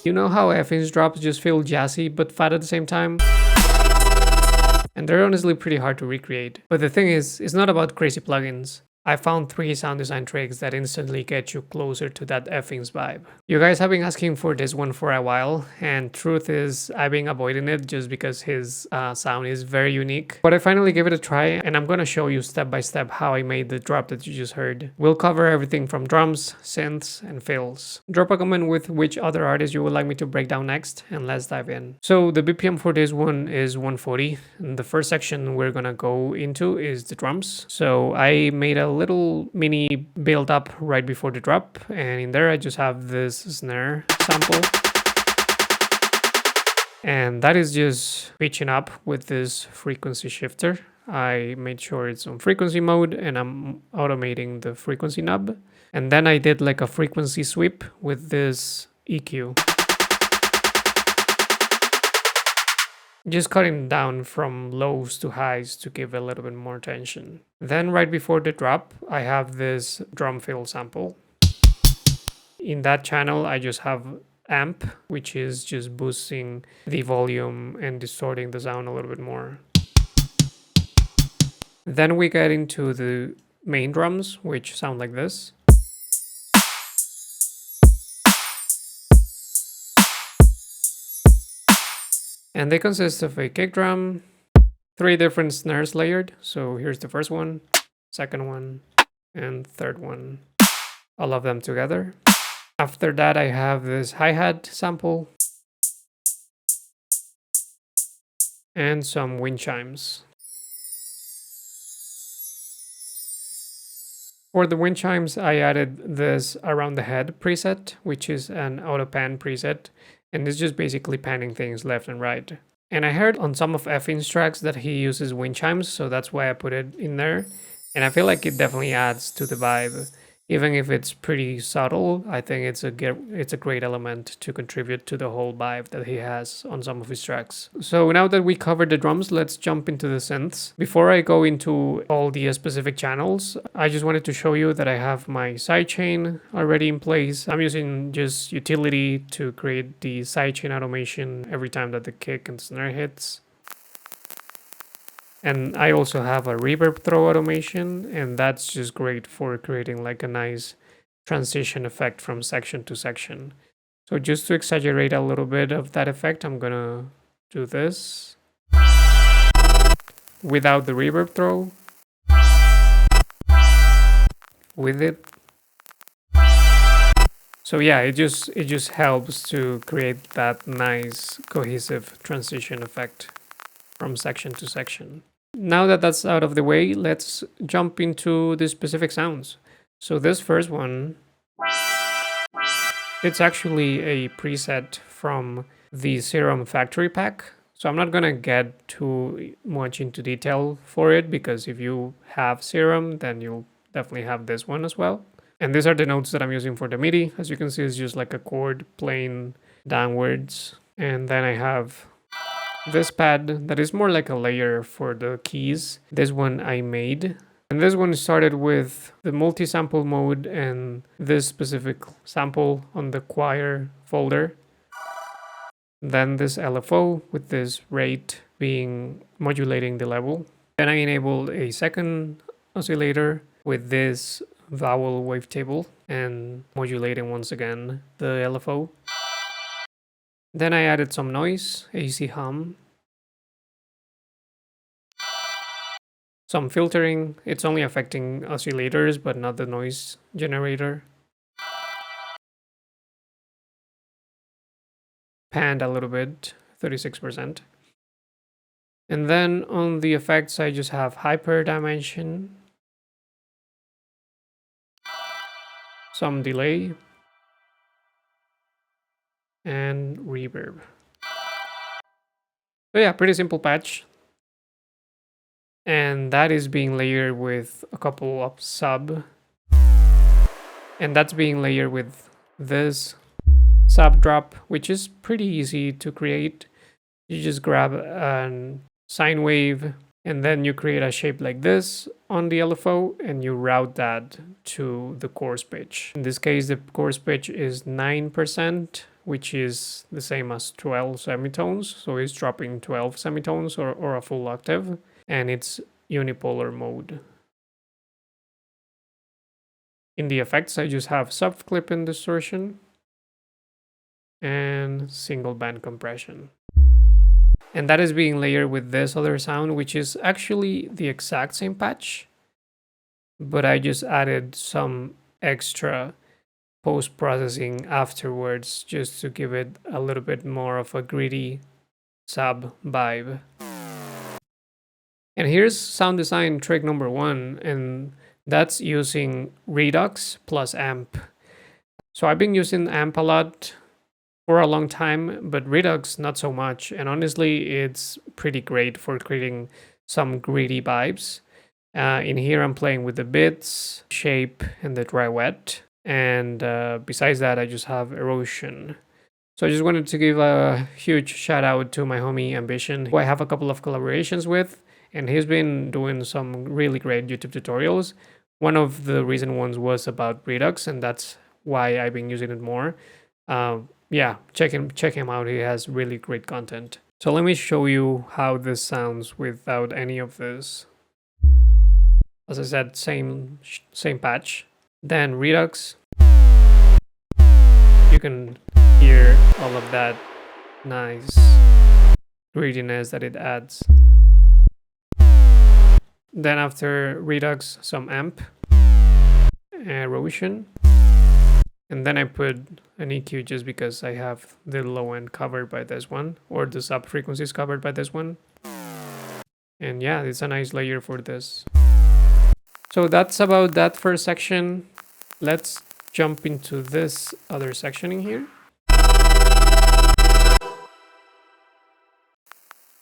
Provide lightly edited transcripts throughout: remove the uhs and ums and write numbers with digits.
You know how Effin's drops just feel jazzy but fat at the same time? And they're honestly pretty hard to recreate. But the thing is, it's not about crazy plugins. I found 3 sound design tricks that instantly get you closer to that Effin's vibe. You guys have been asking for this one for a while, and truth is, I've been avoiding it just because his sound is very unique. But I finally gave it a try, and I'm gonna show you step by step how I made the drop that you just heard. We'll cover everything from drums, synths, and fills. Drop a comment with which other artist you would like me to break down next, and let's dive in. So the BPM for this one is 140, and the first section we're gonna go into is the drums. So I made a little mini build up right before the drop, and in there I just have this snare sample, and that is just pitching up with this frequency shifter. I made sure it's on frequency mode, and I'm automating the frequency knob, and then I did like a frequency sweep with this EQ, just cutting down from lows to highs to give a little bit more tension. Then right before the drop, I have this drum fill sample. In that channel, I just have amp, which is just boosting the volume and distorting the sound a little bit more. Then we get into the main drums, which sound like this. And they consist of a kick drum, 3 different snares layered. So here's the first one, second one, and third one. All of them together. After that, I have this hi-hat sample and some wind chimes. For the wind chimes, I added this around the head preset, which is an auto pan preset. And it's just basically panning things left and right. And I heard on some of Effin's tracks that he uses wind chimes, so that's why I put it in there. And I feel like it definitely adds to the vibe. Even if it's pretty subtle, I think it's a great element to contribute to the whole vibe that he has on some of his tracks. So now that we covered the drums, let's jump into the synths. Before I go into all the specific channels, I just wanted to show you that I have my sidechain already in place. I'm using just utility to create the sidechain automation every time that the kick and snare hits. And I also have a reverb throw automation, and that's just great for creating like a nice transition effect from section to section. So just to exaggerate a little bit of that effect, I'm gonna do this without the reverb throw, with it. So yeah, it just helps to create that nice cohesive transition effect from section to section. Now that that's out of the way, let's jump into the specific sounds. So this first one, it's actually a preset from the Serum factory pack. So I'm not gonna get too much into detail for it, because if you have Serum, then you'll definitely have this one as well. And these are the notes that I'm using for the MIDI. As you can see, it's just like a chord playing downwards. And then I have this pad that is more like a layer for the keys. This one I made. And this one started with the multi-sample mode and this specific sample on the choir folder. Then this LFO with this rate being modulating the level. Then I enabled a second oscillator with this vowel wavetable and modulating once again the LFO. Then I added some noise, AC hum, some filtering. It's only affecting oscillators but not the noise generator. Panned a little bit, 36%. And then on the effects, I just have hyper dimension, some delay, and reverb. So yeah, pretty simple patch. And that is being layered with a couple of sub. And that's being layered with this sub drop, which is pretty easy to create. You just grab a sine wave and then you create a shape like this on the LFO and you route that to the coarse pitch. In this case, the coarse pitch is 9%, which is the same as 12 semitones. So it's dropping 12 semitones or a full octave, and it's unipolar mode. In the effects, I just have soft clip and distortion and single band compression. And that is being layered with this other sound, which is actually the exact same patch, but I just added some extra post-processing afterwards just to give it a little bit more of a gritty sub vibe. And here's sound design trick number 1, and that's using Redux plus amp. So I've been using amp a lot for a long time, but Redux not so much. And honestly, it's pretty great for creating some gritty vibes. In here, I'm playing with the bits, shape, and the dry wet. And besides that, I just have erosion. So I just wanted to give a huge shout out to my homie Ambition, who I have a couple of collaborations with, and he's been doing some really great YouTube tutorials. One of the recent ones was about Redux, and that's why I've been using it more. Yeah, check him out. He has really great content. So let me show you how this sounds without any of this. As I said, same patch. Then Redux. You can hear all of that nice grittiness that it adds. Then after Redux, some amp, erosion, and then I put an EQ just because I have the low end covered by this one, or the sub frequencies covered by this one. And yeah, it's a nice layer for this. So that's about that first section. Let's jump into this other section in here.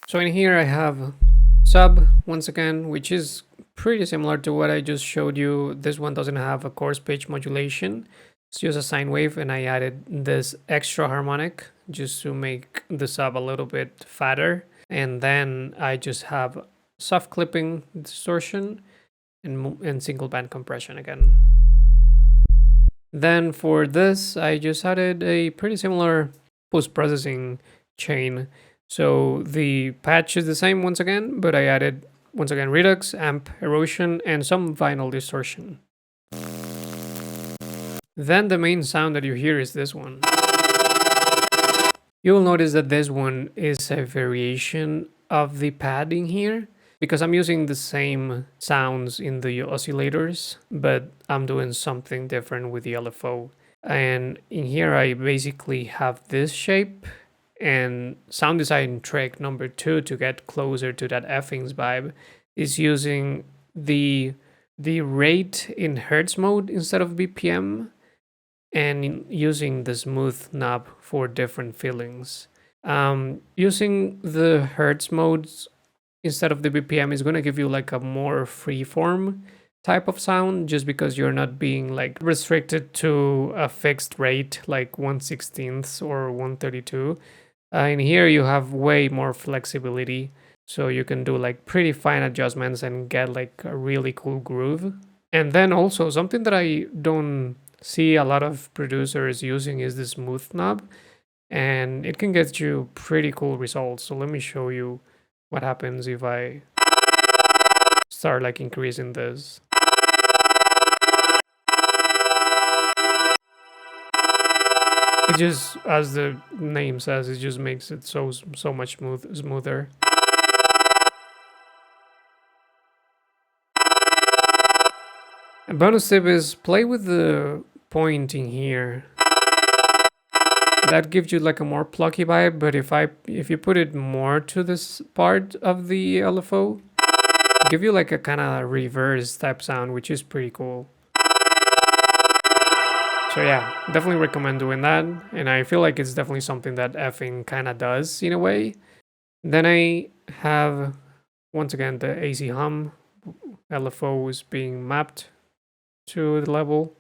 So in here I have sub once again, which is pretty similar to what I just showed you. This one doesn't have a coarse pitch modulation. It's just a sine wave, and I added this extra harmonic just to make the sub a little bit fatter. And then I just have soft clipping, distortion, and single band compression again. Then for this, I just added a pretty similar post-processing chain. So the patch is the same once again, but I added once again Redux, amp, erosion, and some vinyl distortion. Then the main sound that you hear is this one. You will notice that this one is a variation of the pad in here, because I'm using the same sounds in the oscillators, but I'm doing something different with the LFO. And in here I basically have this shape, and sound design trick number 2 to get closer to that Effin's vibe is using the rate in Hertz mode instead of BPM, and using the smooth knob for different feelings. Using the Hertz modes instead of the BPM is going to give you like a more freeform type of sound, just because you're not being like restricted to a fixed rate like 1/16 or 132. In here you have way more flexibility, so you can do like pretty fine adjustments and get like a really cool groove. And then also something that I don't see a lot of producers using is the smooth knob, and it can get you pretty cool results. So let me show you what happens if I start like increasing this. It just, as the name says, it just makes it so much smoother. A bonus tip is play with the point in here. That gives you like a more plucky vibe, but if you put it more to this part of the LFO, give you like a kind of reverse type sound, which is pretty cool. So yeah, definitely recommend doing that, and I feel like it's definitely something that Effin kind of does in a way. Then I have, once again, the AC hum. LFO is being mapped to the level,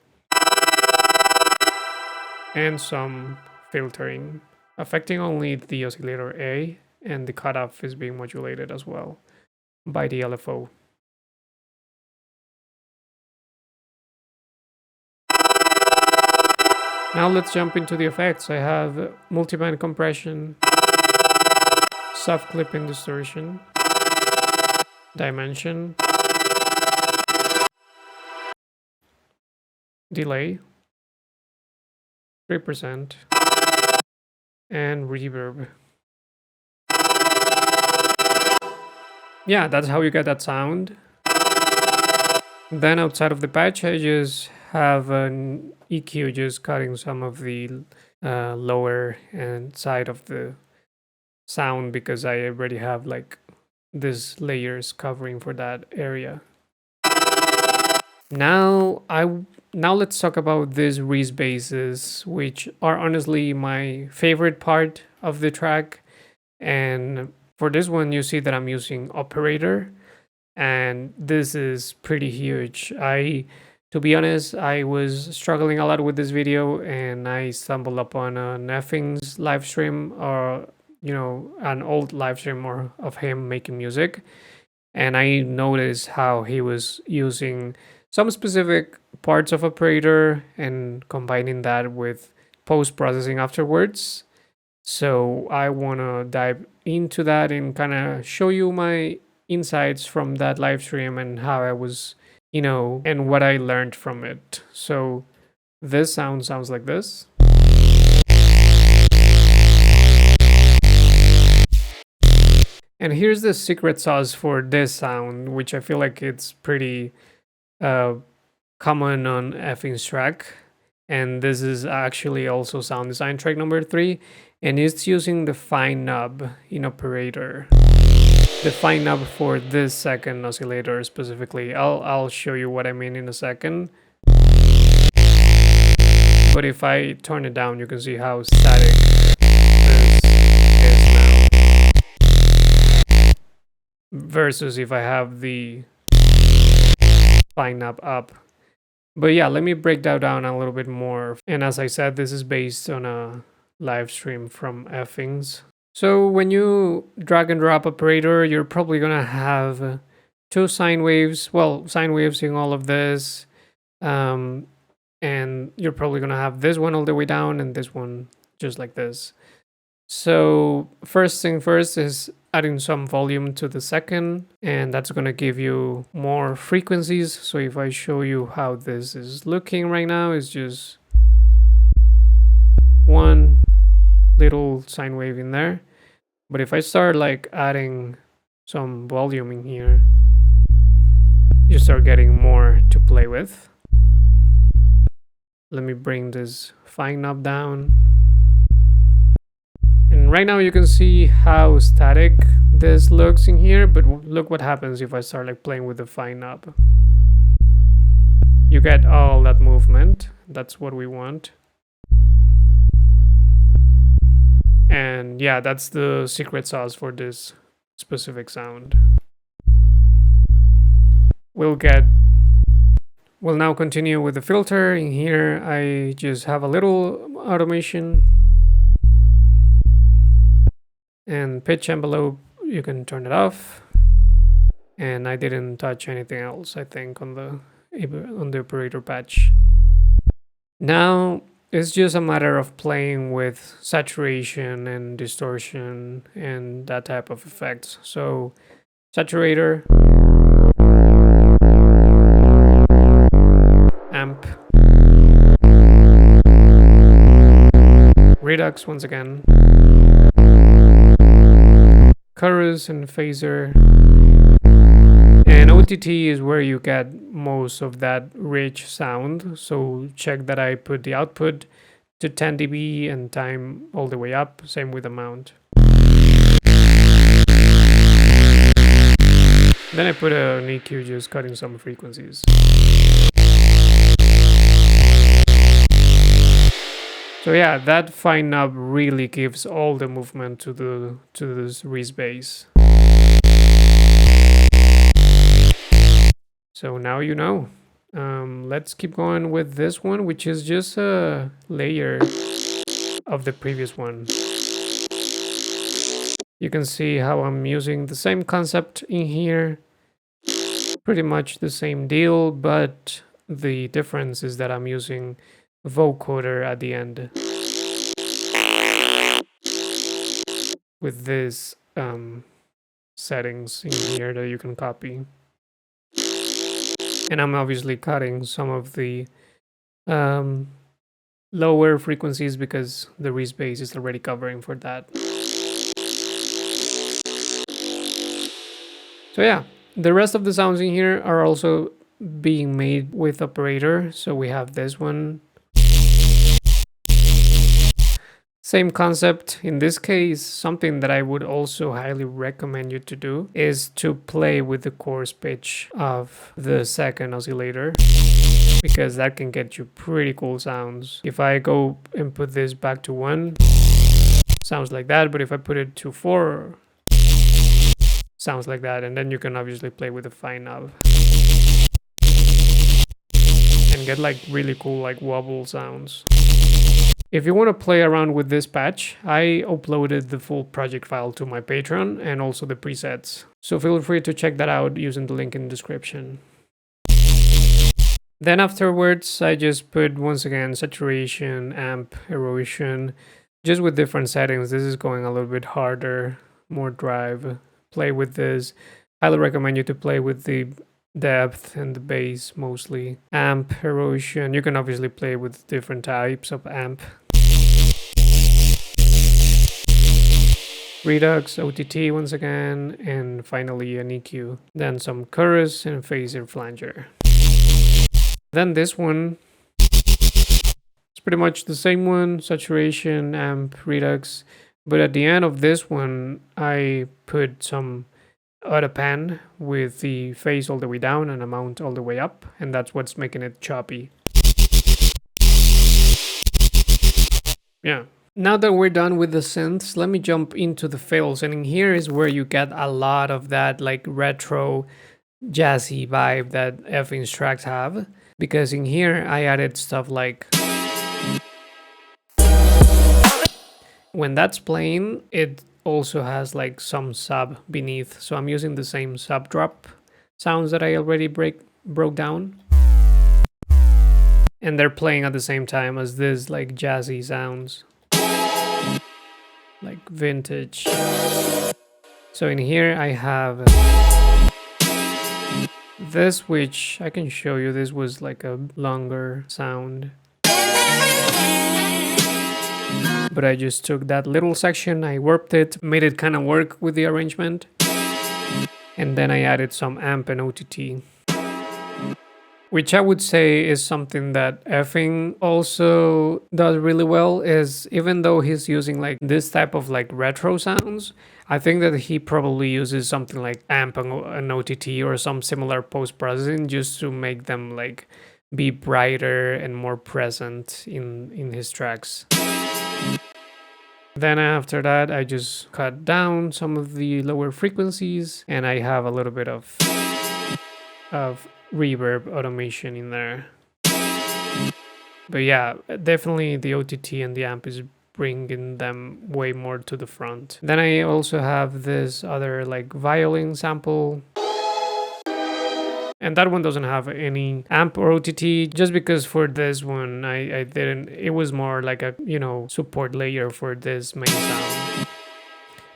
and some filtering, affecting only the oscillator A, and the cutoff is being modulated as well by the LFO. Now let's jump into the effects. I have multiband compression, soft clipping distortion, dimension, delay, 3%, and reverb. Yeah, that's how you get that sound. Then outside of the patch, I just have an EQ just cutting some of the lower and side of the sound because I already have like these layers covering for that area. Now let's talk about these Reese basses, which are honestly my favorite part of the track. And for this one, you see that I'm using operator, and this is pretty huge. To be honest, I was struggling a lot with this video, and I stumbled upon an Effin's live stream, or an old live stream of him making music, and I noticed how he was using some specific parts of operator and combining that with post processing afterwards. So I want to dive into that and kind of show you my insights from that live stream and how I was, and what I learned from it. So this sounds like this. And here's the secret sauce for this sound, which I feel like it's pretty uh, common on Effin's track. And this is actually also sound design track number 3. And it's using the fine knob in operator. The fine knob for this second oscillator specifically. I'll show you what I mean in a second. But if I turn it down, you can see how static this is now. Versus if I have the fine knob up. But yeah, let me break that down a little bit more. And as I said, this is based on a live stream from Effins. So when you drag and drop operator, you're probably gonna have two sine waves. Well, sine waves in all of this. And you're probably gonna have this one all the way down and this one just like this. So first thing first is adding some volume to the second, and that's going to give you more frequencies. So if I show you how this is looking right now, it's just one little sine wave in there. But if I start like adding some volume in here, you start getting more to play with. Let me bring this fine knob down. And right now you can see how static this looks in here, but look what happens if I start like playing with the fine knob. You get all that movement. That's what we want. And yeah, that's the secret sauce for this specific sound. We'll now continue with the filter. In here, I just have a little automation. And pitch envelope, you can turn it off. And I didn't touch anything else, I think, on the operator patch. Now it's just a matter of playing with saturation and distortion and that type of effects. So saturator, amp, redux once again, chorus and phaser, and OTT is where you get most of that rich sound. So check that I put the output to 10 dB and time all the way up, same with amount. Then I put an EQ just cutting some frequencies. So yeah, that fine knob really gives all the movement to this Reese bass. So now you know. Let's keep going with this one, which is just a layer of the previous one. You can see how I'm using the same concept in here. Pretty much the same deal, but the difference is that I'm using vocoder at the end with this settings in here that you can copy. And I'm obviously cutting some of the lower frequencies because the respace is already covering for that. So yeah, the rest of the sounds in here are also being made with operator. So we have this one. Same concept. In this case, something that I would also highly recommend you to do is to play with the coarse pitch of the second oscillator, because that can get you pretty cool sounds. If I go and put this back to 1, sounds like that, but if I put it to 4, sounds like that. And then you can obviously play with the fine knob and get like really cool like wobble sounds. If you want to play around with this patch, I uploaded the full project file to my Patreon and also the presets. So feel free to check that out using the link in the description. Then afterwards, I just put, once again, saturation, amp, erosion, just with different settings. This is going a little bit harder, more drive. Play with this. Highly recommend you to play with the depth and the bass mostly. Amp, erosion, you can obviously play with different types of amp. Redux, OTT once again, and finally an EQ. Then some chorus and phaser flanger. Then this one, it's pretty much the same one, saturation, amp, redux. But at the end of this one, I put some auto pan with the phase all the way down and amount all the way up, and that's what's making it choppy. Yeah. Now that we're done with the synths, let me jump into the fills, and in here is where you get a lot of that like retro jazzy vibe that Effin's tracks have, because in here I added stuff like when that's playing, it also has like some sub beneath. So I'm using the same sub drop sounds that I already broke down. And they're playing at the same time as this like jazzy sounds. Like vintage. So in here I have this, which I can show you. This was like a longer sound. But I just took that little section, I warped it, made it kind of work with the arrangement. And then I added some amp and OTT. Which I would say is something that Effin also does really well, is even though he's using like this type of like retro sounds, I think that he probably uses something like amp and OTT or some similar post-processing just to make them like be brighter and more present in his tracks. Then after that, I just cut down some of the lower frequencies, and I have a little bit of reverb automation in there. But yeah, definitely the OTT and the amp is bringing them way more to the front. Then I also have this other like violin sample. And that one doesn't have any amp or OTT, just because for this one I didn't, it was more like a, you know, support layer for this main sound.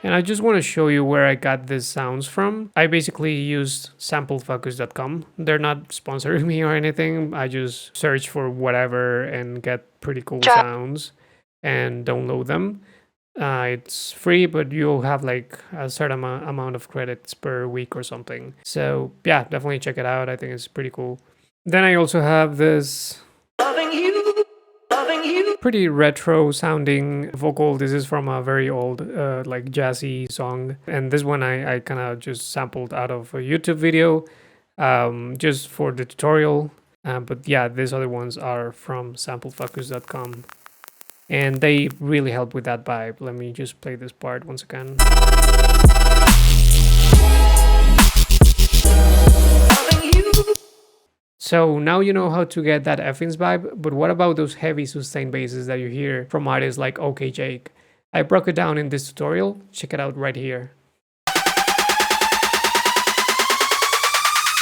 And I just want to show you where I got these sounds from. I basically used sampledfocus.com. They're not sponsoring me or anything. I just search for whatever and get pretty cool sounds and download them. It's free, but you'll have like a certain amount of credits per week or something. So yeah, definitely check it out. I think it's pretty cool. Then I also have this pretty retro sounding vocal. This is from a very old like jazzy song. And this one I kind of just sampled out of a YouTube video just for the tutorial. But yeah, these other ones are from sampledfocus.com. And they really help with that vibe. Let me just play this part once again. So now you know how to get that Effin's vibe, but what about those heavy sustained basses that you hear from artists like OK Jake? I broke it down in this tutorial. Check it out right here.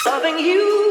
Loving you.